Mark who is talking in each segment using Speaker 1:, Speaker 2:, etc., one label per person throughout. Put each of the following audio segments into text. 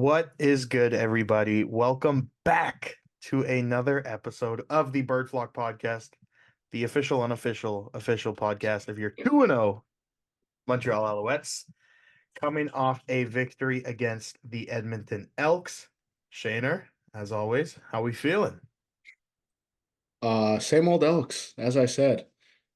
Speaker 1: What is good, everybody? Welcome back to another episode of the Bird Flock Podcast, the official, unofficial, official podcast of your 2-0 Montreal Alouettes, coming off a victory against the Edmonton Elks. Shaner, as always, how we feeling?
Speaker 2: Same old Elks, as I said,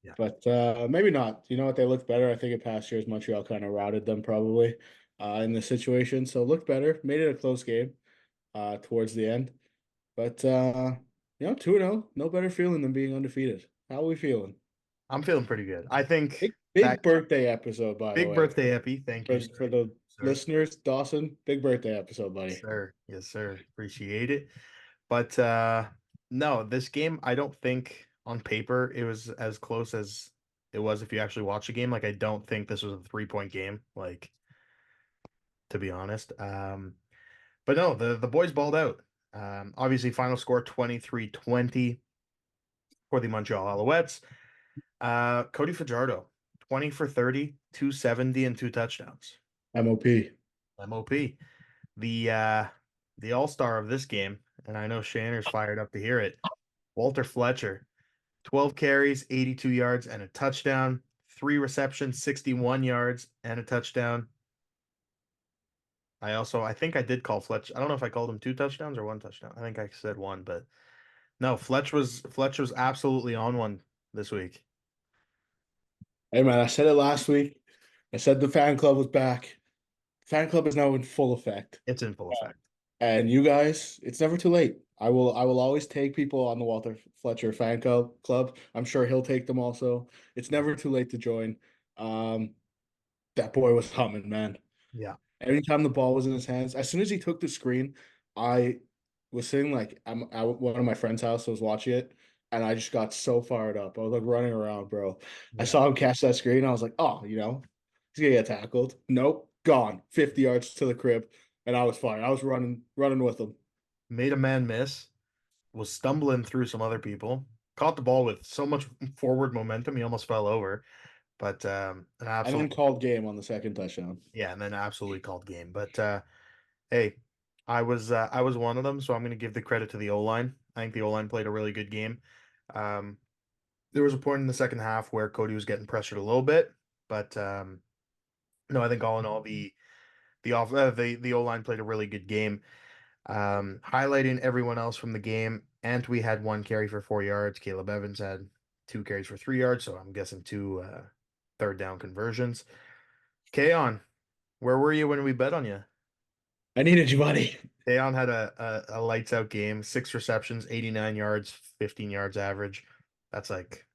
Speaker 1: Yeah.
Speaker 2: but maybe not. You know what? They looked better. I think in past years, Montreal kind of routed them probably in this situation. So it looked better. Made it a close game towards the end. But 2-0, no better feeling than being undefeated. How are we feeling?
Speaker 1: I'm feeling pretty good. I think
Speaker 2: Big
Speaker 1: that
Speaker 2: birthday episode, by the
Speaker 1: big
Speaker 2: way.
Speaker 1: birthday, Epi. Thank you,
Speaker 2: For the
Speaker 1: sir.
Speaker 2: listeners, Dawson, big birthday episode,
Speaker 1: Yes,
Speaker 2: buddy.
Speaker 1: sir. Yes, sir. Appreciate it. But no, this game, I don't think on paper it was as close as it was if you actually watch the game. Like, I don't think this was a 3-point game, like, to be honest. But no, the boys balled out. Obviously, final score 23-20 for the Montreal Alouettes. Cody Fajardo, 20 for 30, 270, and two touchdowns.
Speaker 2: MOP.
Speaker 1: MOP. The all-star of this game, and I know Shanner's fired up to hear it. Walter Fletcher, 12 carries, 82 yards, and a touchdown. Three receptions, 61 yards, and a touchdown. I think I did call Fletch. I don't know if I called him two touchdowns or one touchdown. I think I said one, but no, Fletch was absolutely on one this week.
Speaker 2: Hey man, I said it last week. I said the fan club was back. Fan club is now in full effect.
Speaker 1: It's in full effect.
Speaker 2: And you guys, it's never too late. I will always take people on the Walter Fletcher fan club. I'm sure he'll take them also. It's
Speaker 1: Yeah.
Speaker 2: never too late to join. Um, that boy was humming, man.
Speaker 1: Yeah.
Speaker 2: Anytime the ball was in his hands, as soon as he took the screen, I was sitting like I'm at one of my friend's house. I was watching it, and I just got so fired up. I was like running around, bro. I
Speaker 1: Yeah.
Speaker 2: saw him catch that screen. I was like, oh, he's gonna get tackled. Nope, gone. 50 yards to the crib, and I was fine. I was running with him.
Speaker 1: Made a man miss, was stumbling through some other people, caught the ball with so much forward momentum, he almost fell over. But an
Speaker 2: And then
Speaker 1: absolute
Speaker 2: called game on the second touchdown.
Speaker 1: yeah, and then absolutely called game. But hey, I was one of them, so I'm going to give the credit to the O line. I think the O line played a really good game. Um, there was a point in the second half where Cody was getting pressured a little bit, but no, I think all in all the O line played a really good game. Highlighting everyone else from the game, Antwi had one carry for 4 yards. Caleb Evans had two carries for 3 yards, so I'm guessing two third down conversions. Kaon, where were you when we bet on you?
Speaker 2: I needed you, buddy.
Speaker 1: Kaon had a lights out game, six receptions, 89 yards, 15 yards average. That's like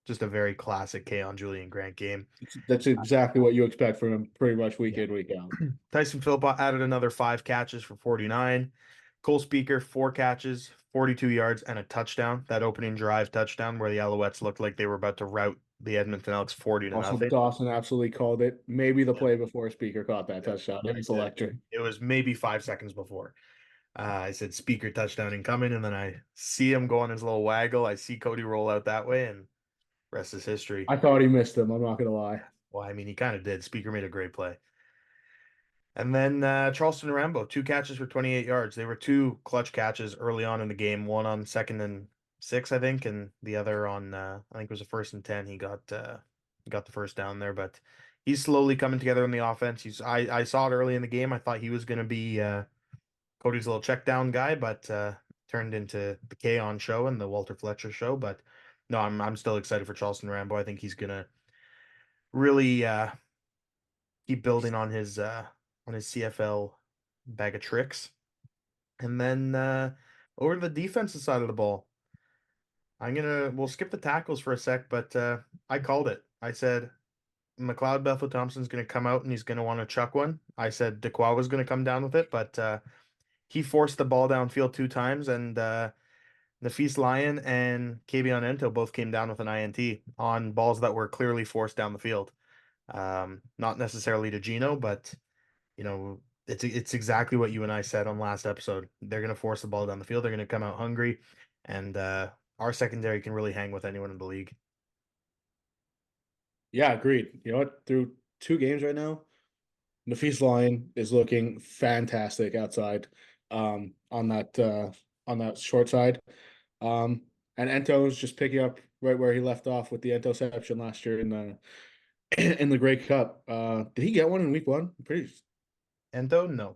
Speaker 1: just a very classic Kaon Julian Grant game.
Speaker 2: That's exactly what you expect from him pretty much week
Speaker 1: Yeah.
Speaker 2: in, week out.
Speaker 1: Tyson Philpott added another five catches for 49. Cole Speaker, four catches, 42 yards, and a touchdown. That opening drive touchdown where the Alouettes looked like they were about to rout the Edmonton Elks 40 to
Speaker 2: Also,
Speaker 1: nothing.
Speaker 2: Dawson absolutely called it. Maybe the
Speaker 1: Yeah,
Speaker 2: play before Speaker caught that
Speaker 1: yeah,
Speaker 2: touchdown. It
Speaker 1: I
Speaker 2: was
Speaker 1: said
Speaker 2: electric.
Speaker 1: it was maybe 5 seconds before. I said Speaker touchdown incoming, and then I see him go on his little waggle. I see Cody roll out that way, and rest is history.
Speaker 2: I thought he missed him. I'm not gonna lie.
Speaker 1: Well, I mean, he kind of did. Speaker made a great play. And then Charleston Rambo, two catches for 28 yards. They were two clutch catches early on in the game, one on 2nd and 6, I think, and the other on I think it was a 1st and 10. He got the first down there, but he's slowly coming together in the offense. I saw it early in the game. I thought he was going to be Cody's little check down guy, but turned into the K-On show and the Walter Fletcher show. But no, I'm still excited for Charleston Rambo. I think he's gonna really keep building on his CFL bag of tricks. And then over to the defensive side of the ball, we'll skip the tackles for a sec, but I called it. I said McLeod Bethel Thompson's gonna come out and he's gonna want to chuck one. I said Dequoy was gonna come down with it, but he forced the ball downfield two times, and Nafis Lyon and Kavion Ento both came down with an INT on balls that were clearly forced down the field. Not necessarily to Gino, but it's exactly what you and I said on last episode. They're going to force the ball down the field. They're going to come out hungry, and our secondary can really hang with anyone in the league.
Speaker 2: Yeah, agreed. You know what? Through two games right now, Nafis line is looking fantastic outside on that short side. Um, and Ento is just picking up right where he left off with the interception last year in the in the Grey Cup. Did he get one in week one? Pretty
Speaker 1: Ento, no.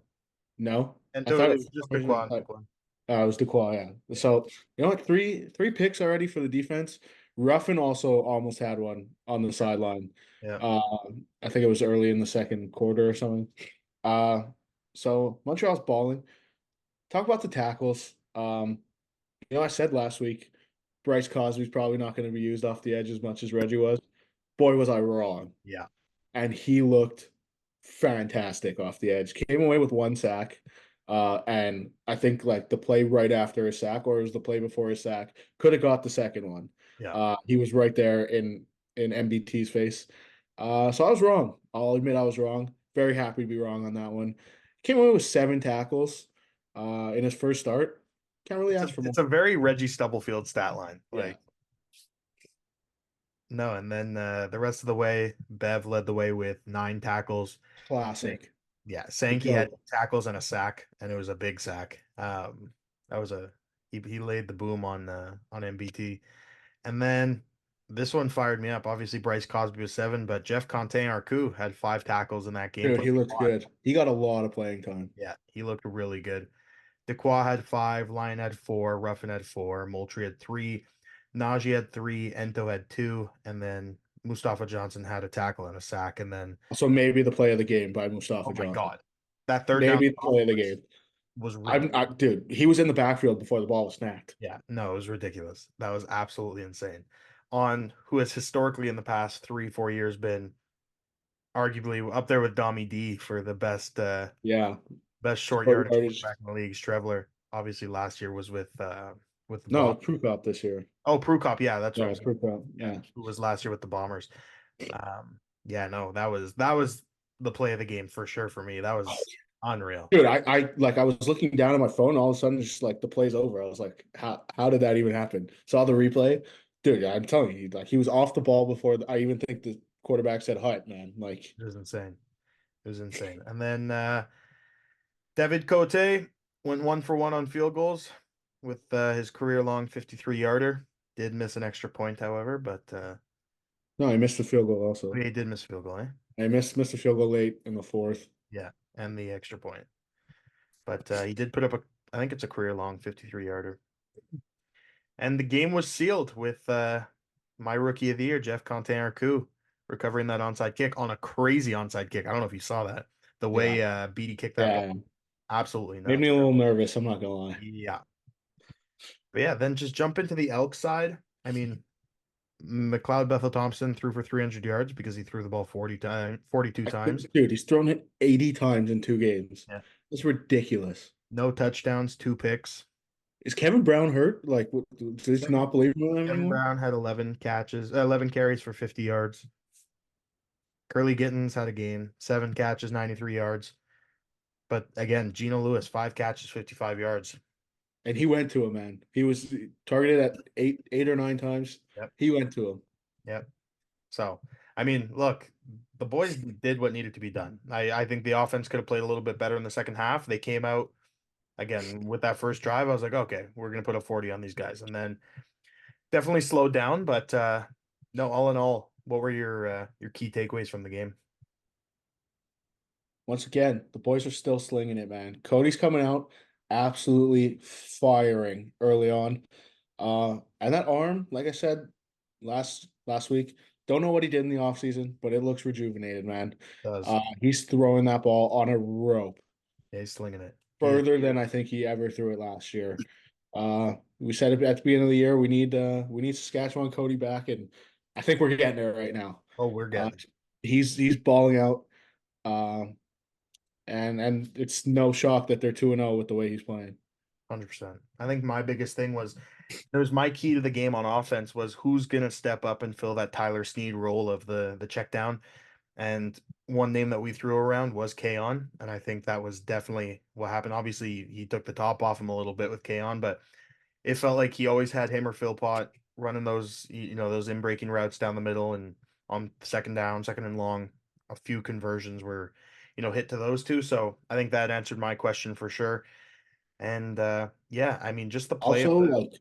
Speaker 2: no. I
Speaker 1: Ento
Speaker 2: thought it
Speaker 1: is
Speaker 2: was
Speaker 1: just
Speaker 2: for some reason,
Speaker 1: Dequan. Dequan.
Speaker 2: it was DeQual, yeah.
Speaker 1: Yeah,
Speaker 2: So you know what? Three picks already for the defense. Ruffin also almost had one on the sideline.
Speaker 1: yeah.
Speaker 2: I think it was early in the second quarter or something. Uh, so Montreal's balling. Talk about the tackles. I said last week Bryce Cosby's probably not going to be used off the edge as much as Reggie was. Boy, was I wrong.
Speaker 1: Yeah.
Speaker 2: And he looked fantastic off the edge. Came away with one sack. And I think like the play right after his sack, or it was the play before his sack, could have got the second one.
Speaker 1: Yeah.
Speaker 2: He was right there in MBT's face. So I was wrong. I'll admit I was wrong. Very happy to be wrong on that one. Came away with 7 tackles in his first start. Can't really
Speaker 1: It's
Speaker 2: ask for more.
Speaker 1: a very Reggie Stubblefield stat line.
Speaker 2: Yeah,
Speaker 1: Like, no, and then the rest of the way, Bev led the way with 9 tackles.
Speaker 2: classic.
Speaker 1: Yeah,
Speaker 2: The
Speaker 1: Sankey had
Speaker 2: goat.
Speaker 1: tackles and a sack, and it was a big sack. That was he laid the boom on MBT. And then this one fired me up. Obviously, Bryce Cosby was 7, but Jeff Conte Arcu had 5 tackles in that game.
Speaker 2: Dude,
Speaker 1: Plus
Speaker 2: he
Speaker 1: a
Speaker 2: looked
Speaker 1: quad.
Speaker 2: good. He got a lot of playing time.
Speaker 1: Yeah, he looked really good. Dequa had 5, Lyon had 4, Ruffin had 4, Moultrie had 3, Najee had 3, Ento had 2, and then Mustafa Johnson had a tackle and a sack. And then,
Speaker 2: So maybe the play of the game by
Speaker 1: oh
Speaker 2: Mustafa
Speaker 1: my
Speaker 2: Johnson.
Speaker 1: God, that third down
Speaker 2: Maybe the
Speaker 1: stop
Speaker 2: play of the game.
Speaker 1: was
Speaker 2: Dude, he was in the backfield before the ball was snapped.
Speaker 1: yeah, no, it was ridiculous. That was absolutely insane. On who has historically in the past 3, 4 years been arguably up there with Dommy D for the
Speaker 2: Yeah.
Speaker 1: best short
Speaker 2: Short
Speaker 1: yardage
Speaker 2: yardage.
Speaker 1: quarterback in the league. Strevler obviously last year was with the
Speaker 2: No,
Speaker 1: Bomb.
Speaker 2: Crew Cup this year.
Speaker 1: Oh, Prukop, yeah, that's what I
Speaker 2: Yeah,
Speaker 1: was.
Speaker 2: Crew Cup.
Speaker 1: Yeah,
Speaker 2: Yeah.
Speaker 1: who was last year with the Bombers. Yeah, no, that was the play of the game for sure for me. That was unreal.
Speaker 2: Dude, I was looking down at my phone, all of a sudden just like the play's over. I was like, how did that even happen? Saw the replay. Dude, I'm telling you, like he was off the ball before I even think the quarterback said hut, man. Like,
Speaker 1: It was insane. It was insane. And then David Cote went 1 for 1 on field goals with his career-long 53-yarder. Did miss an extra point, however, but
Speaker 2: no, I missed the field goal also.
Speaker 1: he did miss a field goal, eh?
Speaker 2: I missed the field goal late in the fourth.
Speaker 1: Yeah, and the extra point. But he did put up I think it's a career-long 53-yarder. And the game was sealed with my rookie of the year, Jeff Conte-Arcu, recovering that onside kick on a crazy onside kick. I don't know if you saw that. The
Speaker 2: Yeah.
Speaker 1: way Beatty kicked that ball,
Speaker 2: Yeah.
Speaker 1: absolutely
Speaker 2: Made me
Speaker 1: nuts.
Speaker 2: a little nervous, I'm not gonna lie.
Speaker 1: Yeah. But yeah, then just jump into the Elk side. I mean, McLeod Bethel Thompson threw for 300 yards because he threw the ball 42 times.
Speaker 2: Dude, he's thrown it 80 times in 2 games.
Speaker 1: Yeah.
Speaker 2: That's ridiculous.
Speaker 1: No touchdowns, 2 picks.
Speaker 2: Is Kevin Brown hurt? Like, does he not believe in him
Speaker 1: Kevin
Speaker 2: anymore?
Speaker 1: Brown had 11 catches, 11 carries for 50 yards. Curly Gittens had a game, 7 catches, 93 yards. But again, Geno Lewis, 5 catches, 55 yards.
Speaker 2: And he went to him, man. He was targeted at eight or nine times.
Speaker 1: Yep.
Speaker 2: He went to him.
Speaker 1: Yep. So, I mean, look, the boys did what needed to be done. I think the offense could have played a little bit better in the second half. They came out again with that first drive. I was like, okay, we're gonna put a 40 on these guys, and then definitely slowed down. But no, all in all, what were your key takeaways from the game?
Speaker 2: Once again, the boys are still slinging it, man. Cody's coming out absolutely firing early on. And that arm, like I said last week, don't know what he did in the offseason, but it looks rejuvenated, man.
Speaker 1: Does
Speaker 2: He's throwing that ball on a rope
Speaker 1: yeah, he's slinging it.
Speaker 2: further than I think he ever threw it last year. We said it at the beginning of the year, we need Saskatchewan Cody back, and I think we're getting there right now.
Speaker 1: Oh, we're
Speaker 2: Uh,
Speaker 1: getting it.
Speaker 2: he's balling out. Um, and it's no shock that they're 2-0 with the way he's playing.
Speaker 1: 100%. I think my biggest thing was it was my key to the game on offense was who's gonna step up and fill that Tyler Snead role of the check down. And one name that we threw around was Kaon, and I think that was definitely what happened. Obviously, he took the top off him a little bit with Kaon, but it felt like he always had him or Philpott running those in breaking routes down the middle and on second down, second and long, a few conversions where hit to those two. So I think that answered my question for sure. And yeah, I mean, just the play of
Speaker 2: Also,
Speaker 1: the
Speaker 2: like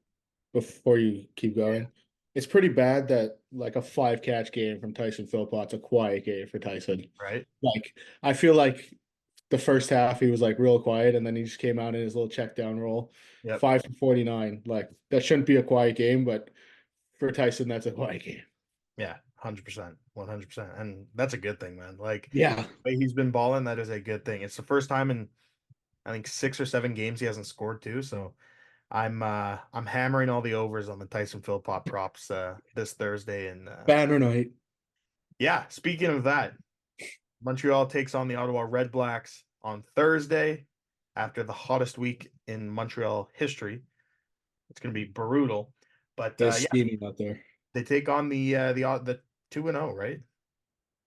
Speaker 2: before you keep
Speaker 1: yeah,
Speaker 2: going, it's pretty bad that like a five catch game from Tyson Philpott's a quiet game for Tyson.
Speaker 1: right.
Speaker 2: Like I feel like the first half he was like real quiet, and then he just came out in his little check down roll,
Speaker 1: Yep.
Speaker 2: 5 for 49. Like that shouldn't be a quiet game, but for Tyson, that's a quiet game.
Speaker 1: Yeah, 100%, 100%, and that's a good thing, man. Like
Speaker 2: Yeah,
Speaker 1: the way he's been balling, that is a good thing. It's the first time in I think 6 or 7 games he hasn't scored too. So I'm hammering all the overs on the Tyson Philpott props this Thursday. And
Speaker 2: banner night.
Speaker 1: yeah, speaking of that, Montreal takes on the Ottawa RedBlacks on Thursday after the hottest week in Montreal history. It's going to be brutal, but
Speaker 2: It's
Speaker 1: yeah,
Speaker 2: steaming out there.
Speaker 1: they take on the 2-0, right?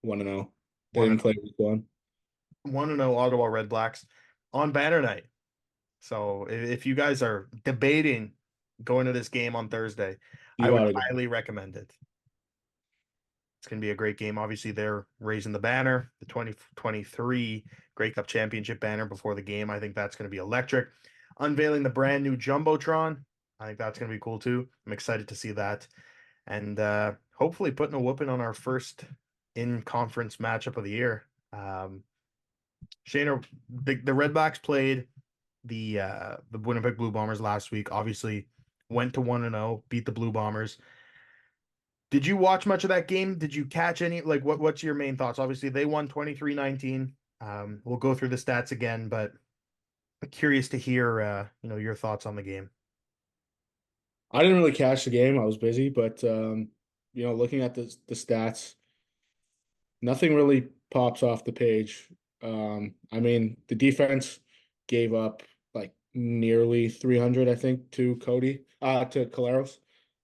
Speaker 2: 1-0. They
Speaker 1: One
Speaker 2: didn't
Speaker 1: and
Speaker 2: play week one.
Speaker 1: 1-0 Ottawa RedBlacks on banner night. So if you guys are debating going to this game on Thursday, I
Speaker 2: You
Speaker 1: would
Speaker 2: ought to go.
Speaker 1: highly recommend it. It's going to be a great game. Obviously, they're raising the banner, the 2023 Grey Cup Championship banner before the game. I think that's going to be electric. Unveiling the brand new Jumbotron. I think that's going to be cool too. I'm excited to see that. And hopefully putting a whooping on our first in-conference matchup of the year. Shane, the Redbacks played the Winnipeg Blue Bombers last week. Obviously, went to 1-0, beat the Blue Bombers. Did you watch much of that game? Did you catch any like what's your main thoughts? Obviously, they won 23-19. We'll go through the stats again, but I'm curious to hear your thoughts on the game.
Speaker 2: I didn't really catch the game. I was busy, but looking at the stats, nothing really pops off the page. I mean, the defense gave up like nearly 300, I think, to Caleros.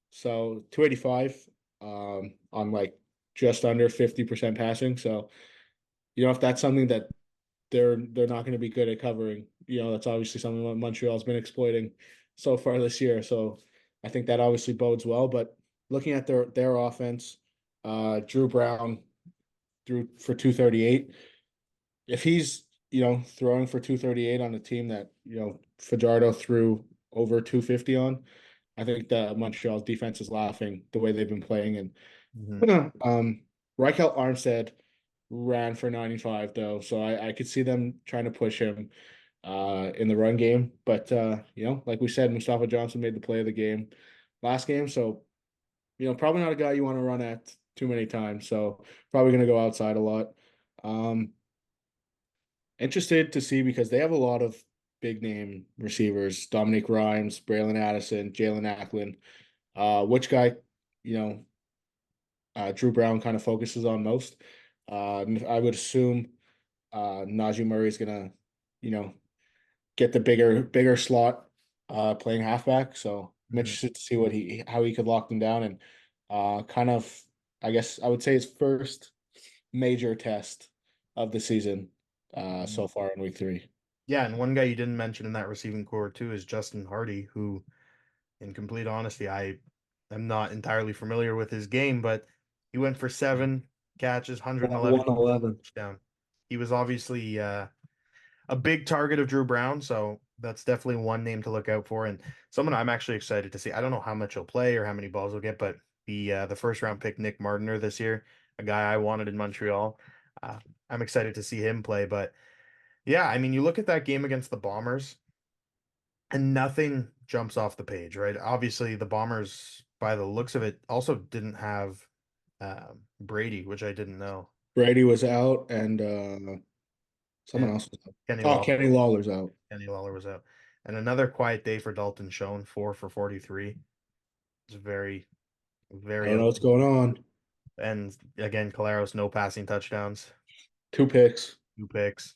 Speaker 2: So 285 on like just under 50% passing. So, if that's something that they're not going to be good at covering, that's obviously something that Montreal's been exploiting so far this year. So I think that obviously bodes well. But looking at their offense, Drew Brown threw for 238. If he's, throwing for 238 on a team that, Fajardo threw over 250 on, I think that Montreal's defense is laughing the way they've been playing. And
Speaker 1: Mhm.
Speaker 2: Reichelt Armstead ran for 95 though, so I could see them trying to push him in the run game. But like we said, Mustafa Johnson made the play of the game last game, so probably not a guy you want to run at too many times. So probably going to go outside a lot. Um, Interested to see because they have a lot of big name receivers: Dominic Rhymes, Braylon Addison, Jalen Acklin. Which guy, you know, Drew Brown kind of focuses on most? I would assume Najee Murray is gonna, you know, get the bigger slot playing halfback. So I'm
Speaker 1: Mhm.
Speaker 2: interested to see how he could lock them down and kind of, I guess I would say his first major test of the season so far in week three.
Speaker 1: Yeah, and one guy you didn't mention in that receiving core too is Justin Hardy, who, in complete honesty, I am not entirely familiar with his game, but he went for 7 catches, 111 yards, and a
Speaker 2: 111.
Speaker 1: touchdown. He was obviously a big target of Drew Brown, so that's definitely one name to look out for, and someone I'm actually excited to see. I don't know how much he'll play or how many balls he'll get, but the first round pick Nick Martiner this year, a guy I wanted in Montreal, uh, I'm excited to see him play. But yeah, I mean, you look at that game against the Bombers, and nothing jumps off the page, right? Obviously, the Bombers, by the looks of it, also didn't have Brady, which I didn't know.
Speaker 2: Brady was out and someone
Speaker 1: And
Speaker 2: else was out.
Speaker 1: Kenny
Speaker 2: Oh,
Speaker 1: Lawler,
Speaker 2: Kenny Lawler's out.
Speaker 1: Kenny Lawler was out. And another quiet day for Dalton Schoen, 4 for 43. It's very,
Speaker 2: I
Speaker 1: very
Speaker 2: don't know what's going on.
Speaker 1: and again, Caleros, no passing touchdowns,
Speaker 2: Two picks.
Speaker 1: 2 picks.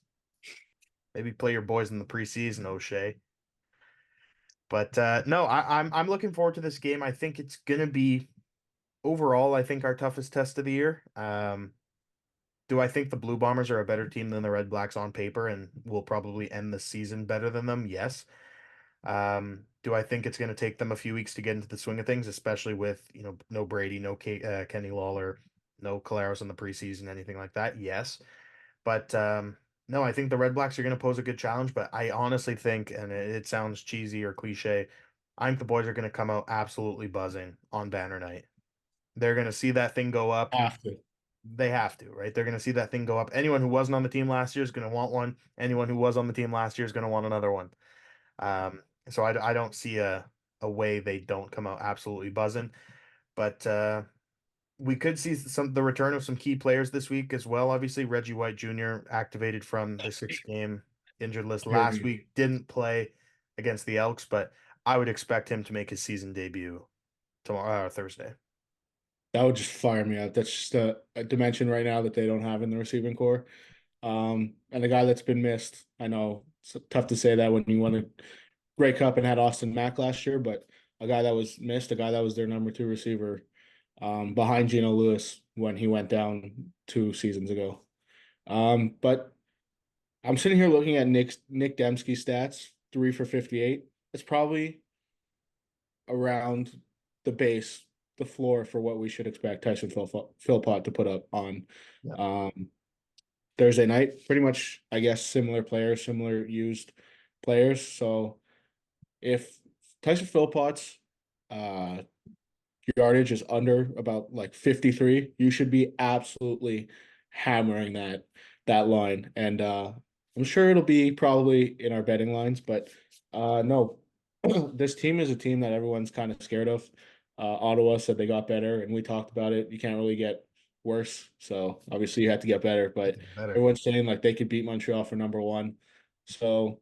Speaker 1: Maybe play your boys in the preseason, O'Shea. But no, I'm looking forward to this game. I think it's gonna be overall, I think our toughest test of the year. Do I think the Blue Bombers are a better team than the Red Blacks on paper and will probably end the season better than them? Yes. Do I think it's going to take them a few weeks to get into the swing of things, especially with, no Brady, no Kenny Lawler, no Caleros in the preseason, anything like that? Yes. But No, I think the Red Blacks are going to pose a good challenge, but I honestly think, and it sounds cheesy or cliche, I think the boys are going to come out absolutely buzzing on banner night. They're going to see that thing go up.
Speaker 2: Have to.
Speaker 1: They have to, right? They're going to see that thing go up. Anyone who wasn't on the team last year is going to want one. Anyone who was on the team last year is going to want another one. So I don't see a way they don't come out absolutely buzzing. But we could see the return of some key players this week as well. Obviously, Reggie White Jr. activated from the 6 game injured list last
Speaker 2: Very.
Speaker 1: week, didn't play against the Elks, but I would expect him to make his season debut tomorrow, Thursday.
Speaker 2: That would just fire me up. That's just a dimension right now that they don't have in the receiving core. And a guy that's been missed. I know it's tough to say that when you won a Grey Cup and had Austin Mack last year, but a guy that was missed, a guy that was their number two receiver, behind Geno Lewis when he went down 2 seasons ago. But I'm sitting here looking at Nick Dembski's stats, 3 for 58. It's probably around the base, the floor for what we should expect Tyson Philpott to put up on
Speaker 1: Yeah.
Speaker 2: um, Thursday night. Pretty much, I guess, similar players, similar used players. So if Tyson Philpott's uh, yardage is under about like 53, you should be absolutely hammering that line. And I'm sure it'll be probably in our betting lines, but no, this team is a team that everyone's kind of scared of. Ottawa said they got better, and we talked about it. You can't really get worse, so obviously you have to get better. But
Speaker 1: Better.
Speaker 2: everyone's saying like they could beat Montreal for number one. So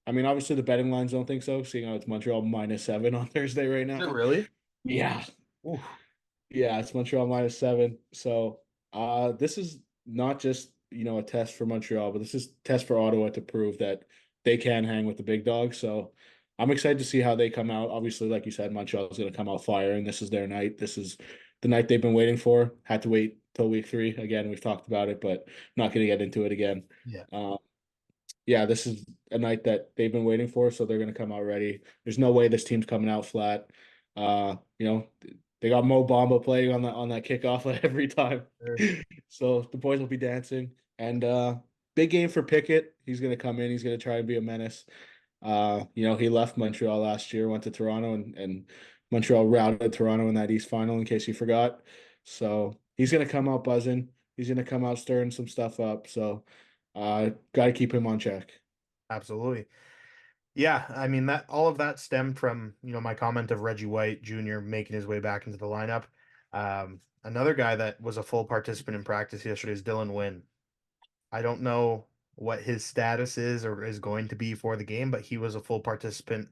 Speaker 2: I mean, obviously the betting lines don't think so, seeing how it's Montreal -7 on Thursday right
Speaker 1: Is it
Speaker 2: now.
Speaker 1: really?
Speaker 2: Yeah,
Speaker 1: Oof.
Speaker 2: yeah, it's Montreal -7. So this is not just, a test for Montreal, but this is a test for Ottawa to prove that they can hang with the big dogs. So I'm excited to see how they come out. Obviously, like you said, Montreal is going to come out firing. This is their night. This is the night they've been waiting for. Had to wait till week 3. Again, we've talked about it, but not going to get into it again.
Speaker 1: Yeah.
Speaker 2: Uh, yeah, this is a night that they've been waiting for, so they're going to come out ready. There's no way this team's coming out flat. You know, they got Mo Bamba playing on that kickoff every time,
Speaker 1: Sure.
Speaker 2: so the boys will be dancing. And big game for Pickett. He's going to come in. He's going to try and be a menace. He left Montreal last year, went to Toronto, and Montreal routed Toronto in that East final. In case you forgot, so he's going to come out buzzing. He's going to come out stirring some stuff up. So. Got to keep him on check.
Speaker 1: Absolutely. Yeah, I mean that all of that stemmed from, my comment of Reggie White Jr. making his way back into the lineup. Another guy that was a full participant in practice yesterday is Dylan Wynn. I don't know what his status is or is going to be for the game, but he was a full participant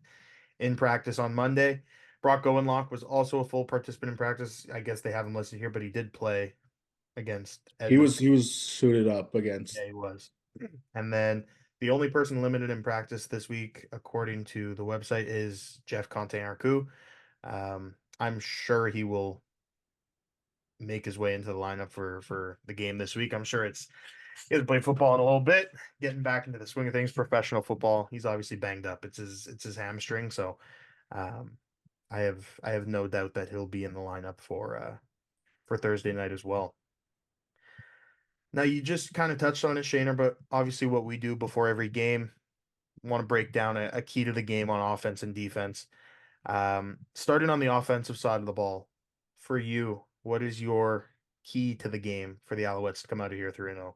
Speaker 1: in practice on Monday. Brock Gowenlock was also a full participant in practice. I guess they have him listed here, but he did play against
Speaker 2: He
Speaker 1: Edmonton.
Speaker 2: was he was suited up against.
Speaker 1: Yeah, he was. And then the only person limited in practice this week, according to the website, is Jeff Conte Arcu. I'm sure he will make his way into the lineup for the game this week. I'm sure he hasn't played football in a little bit, getting back into the swing of things, professional football. He's obviously banged up. It's his hamstring, so um, I have no doubt that he'll be in the lineup for Thursday night as well. Now you just kind of touched on it, Shaner, but obviously what we do before every game, want to break down a key to the game on offense and defense. Starting on the offensive side of the ball, for you, what is your key to the game for the Alouettes to come out of here 3-0?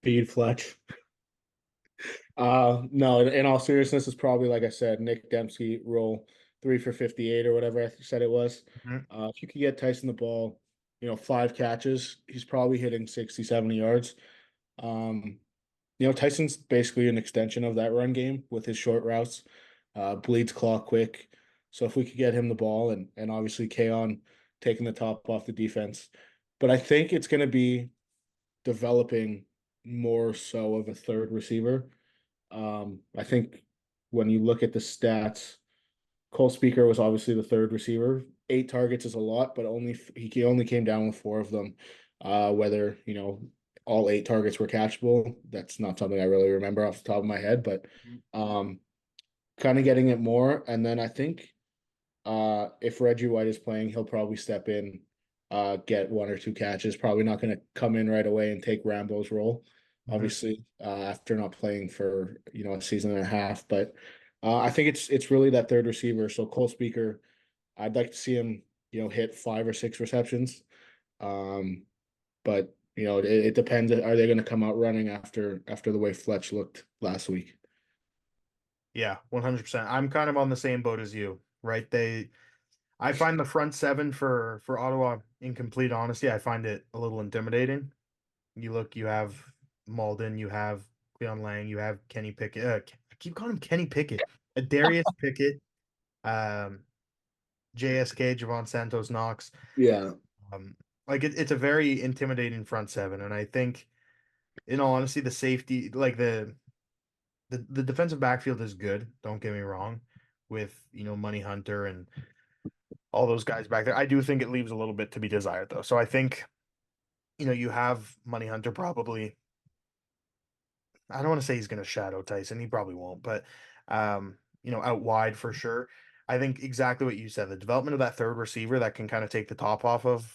Speaker 2: Speed flex. No, in all seriousness, it's probably like I said, Nick Dembski roll 3 for 58 or whatever I said it was.
Speaker 1: Mhm.
Speaker 2: If you could get Tyson the ball, 5 catches, he's probably hitting 60, 70 yards. Um, Tyson's basically an extension of that run game with his short routes, bleeds clock quick. So if we could get him the ball and obviously Kaon taking the top off the defense. But I think it's going to be developing more so of a third receiver. I think when you look at the stats, Cole Speaker was obviously the third receiver. 8 targets is a lot, but he only came down with 4 of them. Whether all 8 targets were catchable, that's not something I really remember off the top of my head. But um, kind of getting it more, and then I think if Reggie White is playing, he'll probably step in get one or two catches. Probably not going to come in right away and take Rambo's role,
Speaker 1: Mhm.
Speaker 2: obviously, after not playing for a season and a half. But I think it's really that third receiver. So Cole Speaker, I'd like to see him hit 5 or 6 receptions. Um, but it depends. Are they going to come out running after the way Fletch looked last week?
Speaker 1: Yeah, 100%. I'm kind of on the same boat as you, right? I find the front seven for Ottawa, in complete honesty, I find it a little intimidating. You have Malden, you have Cleon Lang, you have Kenny Pickett. I keep calling him Kenny Pickett. Darius Pickett, um, JSK, Javon Santos Knox.
Speaker 2: Yeah.
Speaker 1: Like it's a very intimidating front seven, and I think, in all honesty, the safety, like the defensive backfield is good. Don't get me wrong, with Money Hunter and all those guys back there. I do think it leaves a little bit to be desired, though. So I think you have Money Hunter probably. I don't want to say he's going to shadow Tyson. He probably won't, but out wide for sure. I think exactly what you said. The development of that third receiver that can kind of take the top off of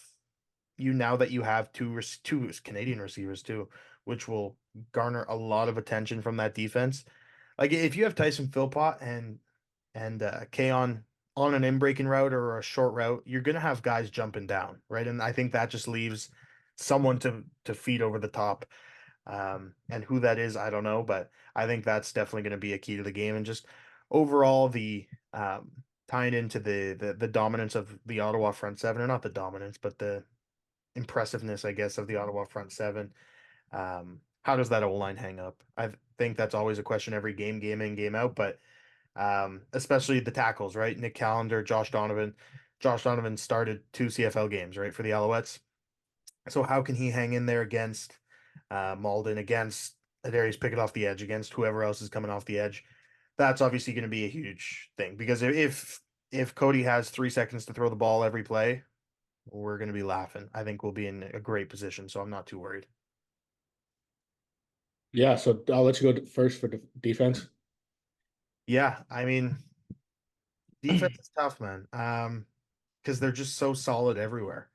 Speaker 1: you now that you have two Canadian receivers too, which will garner a lot of attention from that defense. Like if you have Tyson Philpott and K on an in breaking route or a short route, you're gonna have guys jumping down, right? And I think that just leaves someone to feed over the top. And who that is, I don't know, but I think that's definitely going to be a key to the game. And just overall, the tying into the dominance of the Ottawa front seven, or not the dominance, but the impressiveness, I guess, of the Ottawa front seven. How does that O line hang up? I think that's always a question every game in, game out, but especially the tackles, right? Nick Callender, Josh Donovan. Josh Donovan started 2 CFL games, right, for the Alouettes. So how can he hang in there against Malden, against Darius Pickett off the edge, against whoever else is coming off the edge? That's obviously going to be a huge thing because if Cody has 3 seconds to throw the ball every play, we're going to be laughing. I think we'll be in a great position, so I'm not too worried.
Speaker 2: Yeah, so I'll let you go first for defense.
Speaker 1: Yeah, I mean, defense is tough, man. Because they're just so solid everywhere.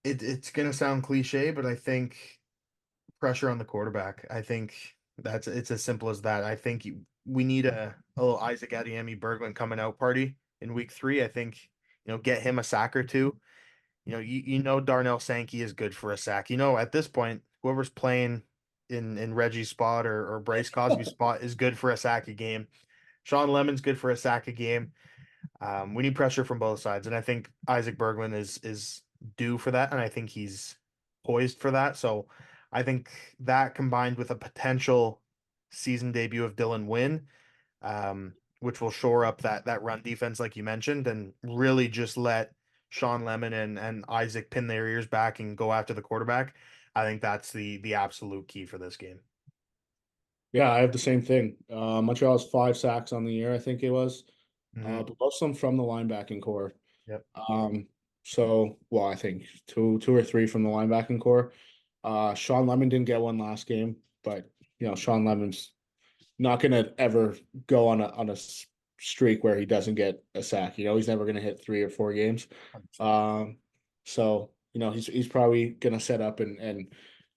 Speaker 1: It's gonna sound cliche, but I think pressure on the quarterback. I think it's as simple as that. I think we need a little Isaac Adiemi Berglund coming out party in week 3. I think, get him a sack or two. Darnell Sankey is good for a sack. At this point, whoever's playing in Reggie's spot or Bryce Cosby's spot is good for a sack a game. Sean Lemon's good for a sack a game. We need pressure from both sides, and I think Isaac Bergman is due for that, and I think he's poised for that. So I think that combined with a potential season debut of Dylan Wynn, which will shore up that run defense, like you mentioned, and really just let Sean Lemon and Isaac pin their ears back and go after the quarterback. I think that's the absolute key for this game.
Speaker 2: Yeah, I have the same thing. Montreal has 5 sacks on the year, I think it was.
Speaker 1: Hmm.
Speaker 2: But most of them from the linebacking core.
Speaker 1: Yep.
Speaker 2: Um, well, I think two or three from the linebacking core. Sean Lemon didn't get one last game, but Sean Lemon's not gonna ever go on a streak where he doesn't get a sack. He's never gonna hit 3 or 4 games. Um, so he's probably gonna set up and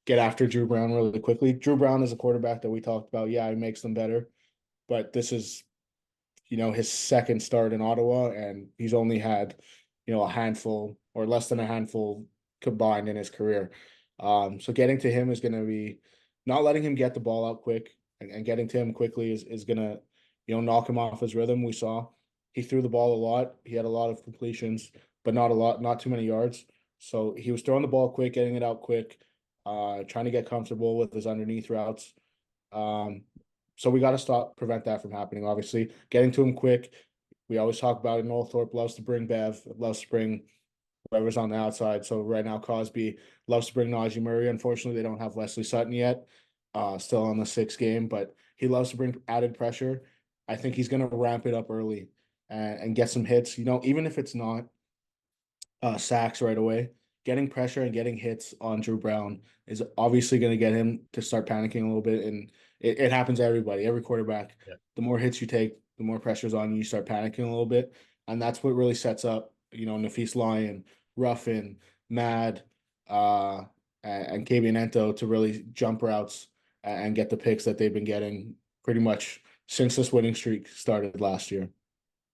Speaker 2: get after Drew Brown really quickly. Drew Brown is a quarterback that we talked about. Yeah, he makes them better, but this is his second start in Ottawa, and he's only had a handful or less than a handful combined in his career. So getting to him is going to be not letting him get the ball out quick and getting to him quickly is going to knock him off his rhythm. We saw he threw the ball a lot. He had a lot of completions, but not too many yards. So he was throwing the ball quick, getting it out quick, trying to get comfortable with his underneath routes. Um, so we got to prevent that from happening. Obviously, getting to him quick. We always talk about it. Noel Thorpe loves to bring Bev, loves to bring whoever's on the outside. So right now, Cosby loves to bring Najee Murray. Unfortunately, they don't have Wesley Sutton yet. Still on the 6th game, but he loves to bring added pressure. I think he's going to ramp it up early and get some hits. Even if it's not sacks right away. Getting pressure and getting hits on Drew Brown is obviously going to get him to start panicking a little bit. And it happens to everybody, every quarterback.
Speaker 1: Yeah.
Speaker 2: The more hits you take, the more pressure's on you, you start panicking a little bit. And that's what really sets up, Nafis Lyon Ruffin, Mad, uh, and Kabianento to really jump routes and get the picks that they've been getting pretty much since this winning streak started last year.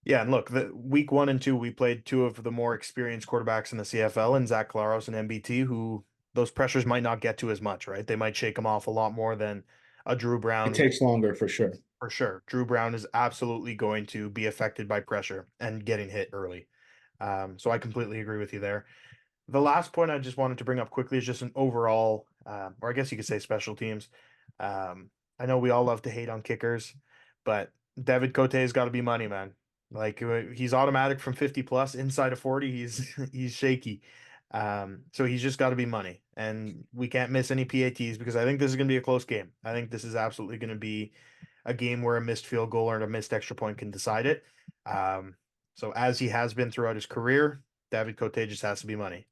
Speaker 1: Yeah, and look, the week 1 and 2, we played two of the more experienced quarterbacks in the CFL, and Zach Claros and MBT, who those pressures might not get to as much, right? They might shake him off a lot more than a Drew
Speaker 2: It
Speaker 1: Brown,
Speaker 2: takes longer for sure.
Speaker 1: for sure. Drew Brown is absolutely going to be affected by pressure and getting hit early. So I completely agree with you there. The last point I just wanted to bring up quickly is just an overall, or I guess you could say special teams. I know we all love to hate on kickers, but David Cote's got to be money, man. Like he's automatic from 50 plus inside of 40. He's shaky. So he's just got to be money, and we can't miss any PATs because I think this is going to be a close game. I think this is absolutely going to be a game where a missed field goal or a missed extra point can decide it. Um, so as he has been throughout his career, David Cote just has to be money.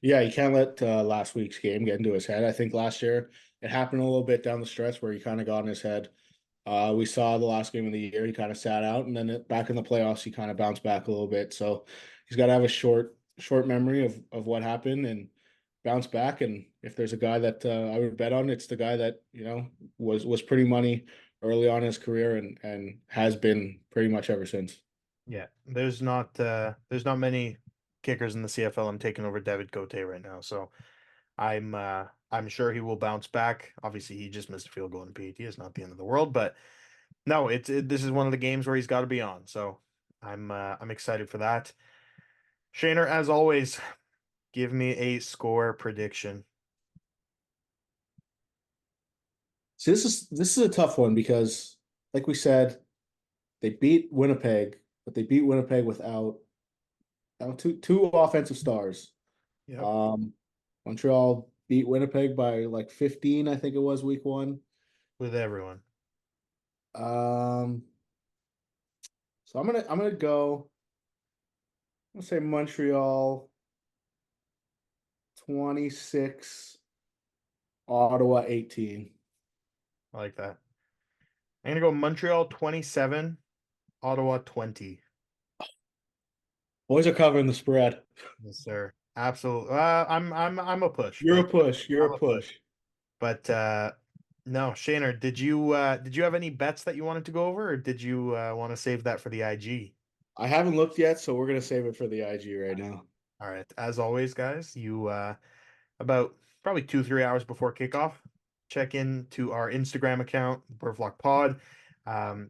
Speaker 2: Yeah, you can't let last week's game get into his head. I think last year it happened a little bit down the stretch where he kind of got in his head. We saw the last game of the year, he kind of sat out, and then back in the playoffs, he kind of bounced back a little bit. So he's got to have a short memory of what happened and bounce back. And if there's a guy that I would bet on, it's the guy that was pretty money early on in his career and has been pretty much ever since.
Speaker 1: Yeah, there's not many kickers in the CFL I'm taking over David Cote right now. So I'm sure he will bounce back. Obviously, he just missed a field goal in PAT. It's not the end of the world, but no, this is one of the games where he's got to be on. So I'm excited for that. Shaner, as always, give me a score prediction.
Speaker 2: So this is a tough one because, like we said, they beat Winnipeg, but they beat Winnipeg without two offensive stars.
Speaker 1: Yep.
Speaker 2: Um, Montreal beat Winnipeg by like 15, I think it was week one.
Speaker 1: With everyone.
Speaker 2: Um, so I'm gonna say Montreal 26, Ottawa 18.
Speaker 1: I like that. I'm gonna go Montreal 27, Ottawa 20.
Speaker 2: Boys are covering the spread.
Speaker 1: Yes, sir. Absolutely. I'm a push,
Speaker 2: You're
Speaker 1: right?
Speaker 2: a push. You're
Speaker 1: I'm
Speaker 2: a
Speaker 1: a push.
Speaker 2: push.
Speaker 1: But no, Shaner, did you have any bets that you wanted to go over, or did you want to save that for the IG?
Speaker 2: I haven't looked yet, so we're gonna save it for the IG right now.
Speaker 1: All right. As always, guys, you about probably 2, 3 hours before kickoff, check in to our Instagram account, Burflock Pod,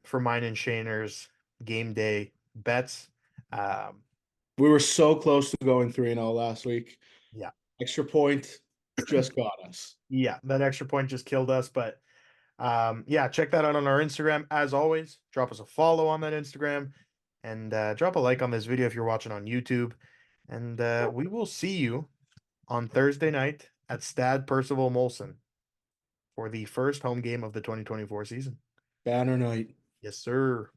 Speaker 1: for mine and Shaner's game day bets. Um,
Speaker 2: We were so close to going 3-0 last week.
Speaker 1: yeah,
Speaker 2: Extra point just got us.
Speaker 1: yeah, that extra point just killed us, but yeah, check that out on our Instagram. As always, drop us a follow on that Instagram and drop a like on this video if you're watching on YouTube. And we will see you on Thursday night at Stade Percival Molson for the first home game of the 2024 season.
Speaker 2: Banner night.
Speaker 1: Yes, sir.